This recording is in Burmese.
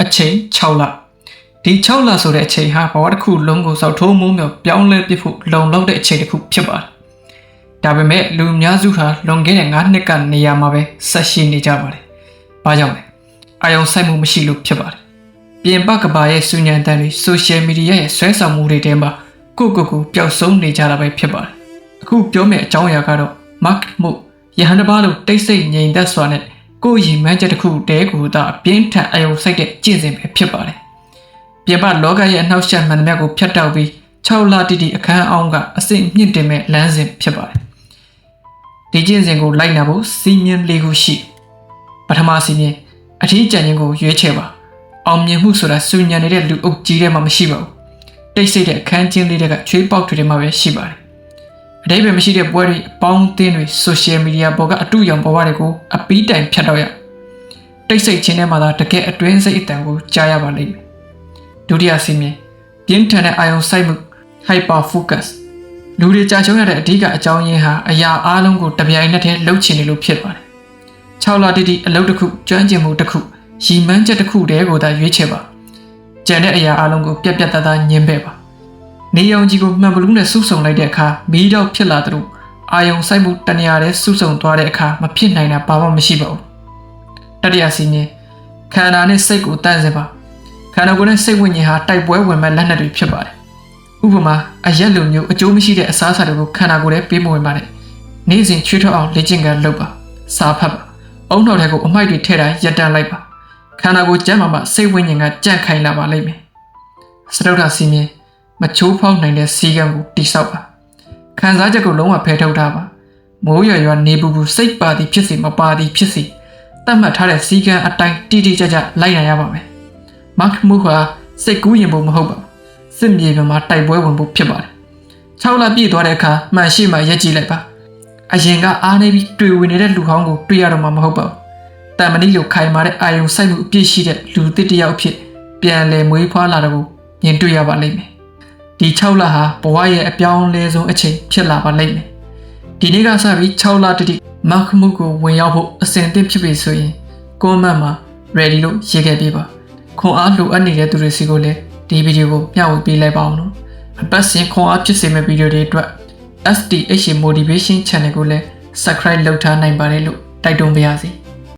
အချိန်6လဒီ6လဆိုတဲ့အချိန်ဟာဘဝတစ်ခုလုံးကိုစောက်ထိုးမိုးမြော်ပြောင်းလဲပစ်ဖို့လုံလောက်တဲ့အချိန်တစ်ခုဖြစ်ပါတယ်။ဒါပေမဲ့လူအများစုဟာလွန်ခဲ့တဲ့9နှစ်ကနေရာမှာပဲဆက်ရှိနေကြပါတယ်။ဘာကြောင့်လဲ။အာယုံစိုက်မှုမရှိလို့ဖြစ်ပါတယ်။ပြင်ပကဘာရဲ့စူညံတန်းတွေဆိုရှယ်မီဒီယာရဲ့ဆွဲဆောင်မှုတွေထဲမှာကိုပျောက်ဆုံးနေကြတာပဲဖြစ်ပါတယ်။အခုပြောမယ့်အကြောင်းအရာကတော့ Mark မို့ရဟန်းတစ်ပါးလို့တိတ်ဆိတ်ငြိမ်သက်စွာနဲ့ကိုယ်ရည်မှန်းချက်တစ်ခုတည်းကိုသာအပြင်းထန်အာယုံစိုက်တဲ့ကျင့်စဉ်ပဲဖြစ်ပါတယ်။ပြင်ပလောကရဲ့အနှောက်အယှက်မှန်သမျှကိုဖျက်တောက်ပြီး6လတိတိအခန်းအောင်ကအစိမ့်မြင့်တင်မဲ့လမ်းစဉ်ဖြစ်ပါတယ်။ဒီကျင့်စဉ်ကိုလိုက်နာဖို့စီမင်းလေးခုရှိပထမစီမင်းအထီးကျန်ခြင်းကိုရွေးချယ်ပါအောင်မြင်မှုဆိုတာစူညံနေတဲ့လူအုပ်ကြီးထဲမှာမရှိပါဘူး။တိတ်ဆိတ်တဲ့အခန်းချင်းလေးတွေကချွေးပေါက်တွေထဲမှာပဲရှိပါတယ်။အတိတ်ပဲမရှိတဲ့ပွဲတွေအပေါင်းအသင်းတွေဆိုရှယ်မီဒီယာပေါ်ကအတူရောင်ပေါ်ဝတွေကိုအပီးတိုင်ဖြတ်တော့ရတိတ်ဆိတ်ခြင်းထဲမှာသာတကယ်အတွင်းစိတ်အတန်ကိုကြားရပါလိမ့်မယ်ဒုတိယစီမင်းပြင်းထန်တဲ့အာယုံစိုက်မှု hyper focus လူတွေကြာရှုံးရတဲ့အဓိကအကြောင်းရင်းဟာအရာအလုံးကိုတပြိုင်နက်တည်းလှုပ်ချင်နေလို့ဖြစ်ပါတယ်6လတိတိအလုပ်တစ်ခုကျွမ်းကျင်မှုတစ်ခုရည်မှန်းချက်တစ်ခုတည်းကိုသာရွေးချယ်ပါကြံတဲ့အရာအလုံးကိုပြတ်သားသားညှင်းပယ်ပါနေရောင်ကြီးကိုမှန်ဘလူးနဲ့စုဆုံလိုက်တဲ့အခါမီးတောက်ဖြစ်လာသလိုအာယုံစိုက်မှုတနေရာတည်းစုဆုံသွားတဲ့အခါမဖြစ်နိုင်တာဘာမှမရှိပါဘူးတတိယစီမင်းခန္ဓာနဲ့စိတ်ကိုတန့်စင်ပါခန္ဓာကိုယ်နဲ့စိတ်ဝိညာဉ်ဟာတိုက်ပွဲဝင်မဲ့လက်နက်တွေဖြစ်ပါတယ်ဥပမာအရက်လိုမျိုးအကျိုးမရှိတဲ့အစားအစာတွေကိုခန္ဓာကိုယ်နဲ့ပေးမဝင်ပါနဲ့နေ့စဉ်ချွေးထွက်အောင်လေ့ကျင့်ကြလုပ်ပါစားဖတ်ပါအုံနောက်ထဲကိုအမိုက်တွေထည့်တာရပ်တန့်လိုက်ပါခန္ဓာကိုယ်ကျန်းမာမှစိတ်ဝိညာဉ်ကကြန့်ခိုင်လာပါလိမ့်မယ်စတုတ္ထစီမင်းမချိုးဖောက်နိုင်တဲ့စီကံကိုတိဆောက်ပါခံစားချက်ကိုလုံးဝဖယ်ထုတ်ထားပါမိုးရွာနေပူပူစိတ်ပါသည်ဖြစ်စီမပါသည်ဖြစ်စီတတ်မှတ်ထားတဲ့စီကံအတိုင်းတိတိကျကျလိုက်နိုင်ရပါမယ်မတ်မူဟာစိတ်ကူးရင်ဖို့မဟုတ်ပါဘူးစစ်မြေပြင်မှာတိုက်ပွဲဝင်ဖို့ဖြစ်ပါတယ်6လပြည့်သွားတဲ့အခါမှန်ရှိမှရက်ကြည့်လိုက်ပါအရင်ကအားနေပြီးတွေ့ဝင်နေတဲ့လူဟောင်းကိုတွေ့ရတော့မှာမဟုတ်ပါဘူးတန်မဏိလိုခိုင်မာတဲ့အာယုံစိုက်မှုအပြည့်ရှိတဲ့လူတစ်တယောက်ဖြစ်ပြန်လည်မွေးဖွားလာတော့ကိုမြင်တွေ့ရပါလိမ့်မယ်ဒီ6လဟာဘဝရဲ့အပြောင်းလဲဆုံးအချိန်ဖြစ်လာပါလိမ့်မယ်ဒီနေ့ကစပြီး6လတိတိမတ်မှုကိုဝင်ရောက်ဖို့အစဉ်အသင့်ဖြစ်ပြီဆိုရင်ကွန်မန့်မှာ ready လို့ရေးခဲ့ပေးပါခွန်အားလိုအပ်နေတဲ့သူတွေစီကိုလည်းဒီဗီဒီယိုကိုမျှဝေပေးလိုက်ပါအောင်နော်အပတ်စဉ်ခွန်အားဖြစ်စေမယ့်ဗီဒီယိုတွေအတွက် STH Motivation Channel ကိုလည်း subscribe လုပ်ထားနိုင်ပါတယ်လို့တိုက်တွန်းပါရစေ